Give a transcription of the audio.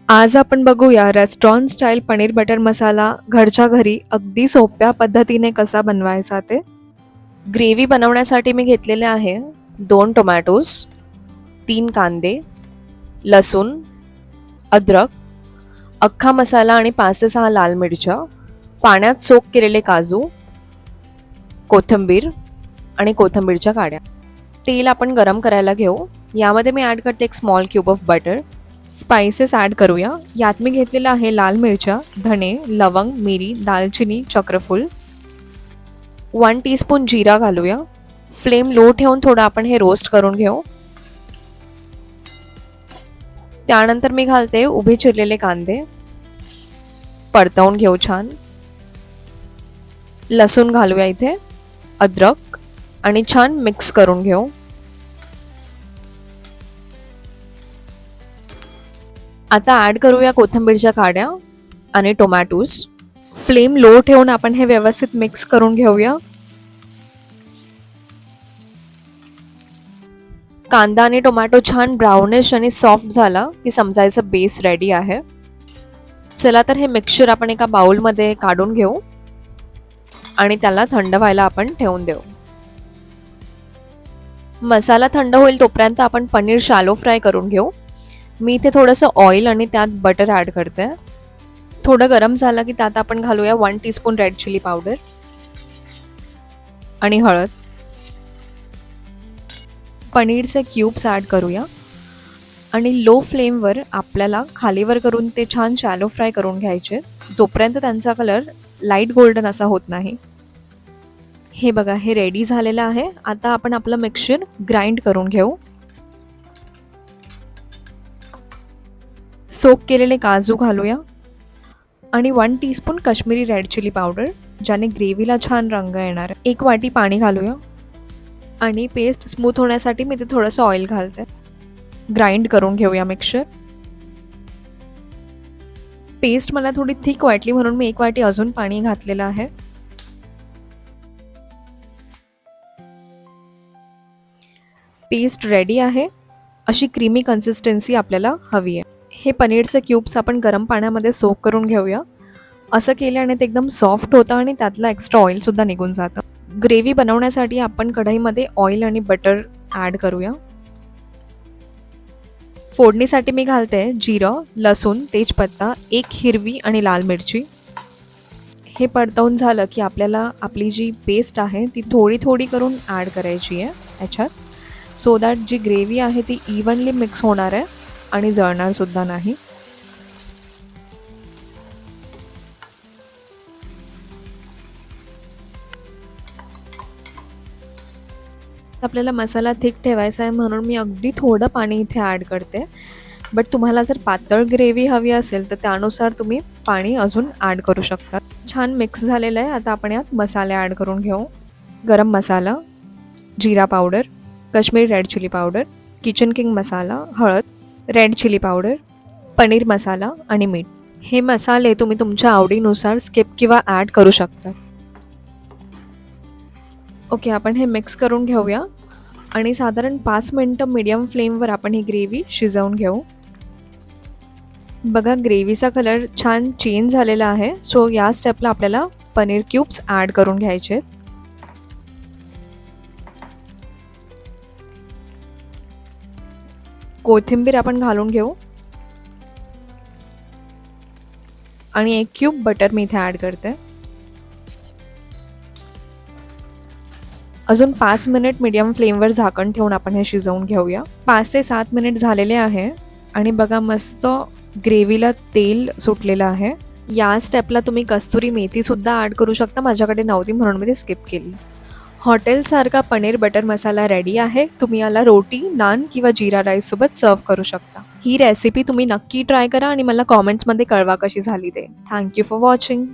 आज आपण बघूया रेस्टॉरंट स्टाईल पनीर बटर मसाला घरच्या घरी अगदी सोप्या पद्धतीने कसा बनवायचा ते. ग्रेव्ही बनवण्यासाठी मी घेतलेले आहे 2 टोमॅटोज, 3 कांदे, लसूण, अद्रक, अख्खा मसाला आणि 5 ते 6 लाल मिरच्या, पाण्यात सोक केलेले काजू, कोथिंबीर आणि कोथिंबीरच्या काड्या. तेल आपण गरम करायला घेऊ. यामध्ये मी ॲड करते एक small cube of butter. Spices add करूया. यात मी घेतलेलं आहे लाल मिरच्या, धणे, लवंग, मिरी, दालचिनी, चक्रफूल. 1 टीस्पून जिरा घालूया. फ्लेम लो ठेवून थोडं आपण हे रोस्ट करून घेऊ. त्यानंतर मी घालते उभे चिरलेले कांदे, परतवून घेऊ छान. लसूण घालूया इथे, अद्रक आणि छान मिक्स करून घेऊ. आता ॲड करूया कोथिंबीरच्या काड्या आणि टोमॅटोज. फ्लेम लो ठेवून आपण हे व्यवस्थित मिक्स करून घेऊया. कांदा आणि टोमॅटो छान ब्राउनिश आणि सॉफ्ट झाला की समजायचं बेस रेडी आहे. चला तर हे मिक्सचर आपण एका बाउलमध्ये काढून घेऊ आणि त्याला थंड व्हायला आपण ठेवून देऊ. मसाला थंड होईल तोपर्यंत आपण पनीर शॅलो फ्राय करून घेऊ. मी इथे थोडंसं ऑइल आणि त्यात बटर ॲड करते. थोडं गरम झालं की त्यात आपण घालूया 1 टीस्पून रेड चिली पावडर आणि हळद. पनीरचे क्यूब्स ॲड करूया आणि लो फ्लेमवर आपल्याला खालीवर करून ते छान शॅलो फ्राय करून घ्यायचे जोपर्यंत त्यांचा कलर लाईट गोल्डन असा होत नाही. हे बघा, हे रेडी झालेलं आहे. आता आपण आपलं मिक्सचर ग्राइंड करून घेऊ. सोक केलेले काजू घालूया आणि 1 teaspoon Kashmiri red chilli powder, ज्याने ग्रेव्हीला छान रंग येणार. 1 वाटी पाणी घालूया आणि पेस्ट स्मूथ होण्यासाठी मी ते थोडंसं ऑइल घालते. ग्राइंड करून घेऊया मिक्सचर. पेस्ट मला थोडी थिक वाटली म्हणून मी 1 वाटी अजून पाणी घातलेलं आहे. पेस्ट रेडी आहे. अशी क्रीमी कन्सिस्टन्सी आपल्याला हवी आहे. हे पनीरचे क्यूब्स आपण गरम पाण्यामध्ये सोक करून घेऊया. असं केल्याने ते एकदम सॉफ्ट होतं आणि त्यातलं एक्स्ट्रा ऑइलसुद्धा निघून जातं. ग्रेव्ही बनवण्यासाठी आपण कढईमध्ये ऑइल आणि बटर ॲड करूया. फोडणीसाठी मी घालते जिरं, लसूण, तेजपत्ता, 1 हिरवी आणि लाल मिरची. हे परतवून झालं की आपल्याला आपली जी पेस्ट आहे ती थोडी थोडी करून ॲड करायची आहे याच्यात, सो दॅट जी ग्रेव्ही आहे ती इव्हनली मिक्स होणार आहे आणि जळणार सुद्धा नाही. आपल्याला मसाला थिक ठेवायचा आहे म्हणून मी अगदी थोडं पाणी इथे ॲड करते. बट तुम्हाला जर पातळ ग्रेव्ही हवी असेल तर त्यानुसार तुम्ही पाणी अजून ॲड करू शकता. छान मिक्स झालेलं आहे. आता आपण यात मसाले ॲड करून घेऊ. गरम मसाला, जिरा powder, Kashmiri red chilli powder, kitchen king masala, हळद, red chilli powder, paneer masala आणि मीठ. हे मसाले तुम्ही तुमच्या आवडीनुसार स्किप किंवा ॲड करू शकता. ओके, आपण हे मिक्स करून घेऊया आणि साधारण 5 मिनटं मीडियम फ्लेमवर आपण ही ग्रेव्ही शिजवून घेऊ. बघा, ग्रेव्हीचा कलर छान चेंज झालेला आहे. सो या स्टेपला आपल्याला पनीर क्यूब्स ॲड करून घ्यायचे आहेत. कोथिंबीर आपण घालून घेऊ आणि 1 क्यूब बटर मी इथे ॲड करते. अजून 5 मिनिट मीडियम फ्लेमवर झाकण ठेवून आपण हे शिजवून घेऊया. 5 ते 7 मिनिट झालेले आहे आणि बघा, मस्त ग्रेव्हीला तेल सुटलेलं आहे. या स्टेपला तुम्ही कस्तुरी मेथीसुद्धा ॲड करू शकता. माझ्याकडे नव्हती म्हणून मी ते स्किप केली. हॉटेलसारखा पनीर बटर मसाला रेडी आहे. तुम्ही याला रोटी, नान किंवा जीरा राईससोबत सर्व करू शकता. ही रेसिपी तुम्ही नक्की ट्राय करा आणि मला कॉमेंट्समध्ये कळवा कशी झाली ते. Thank you for watching.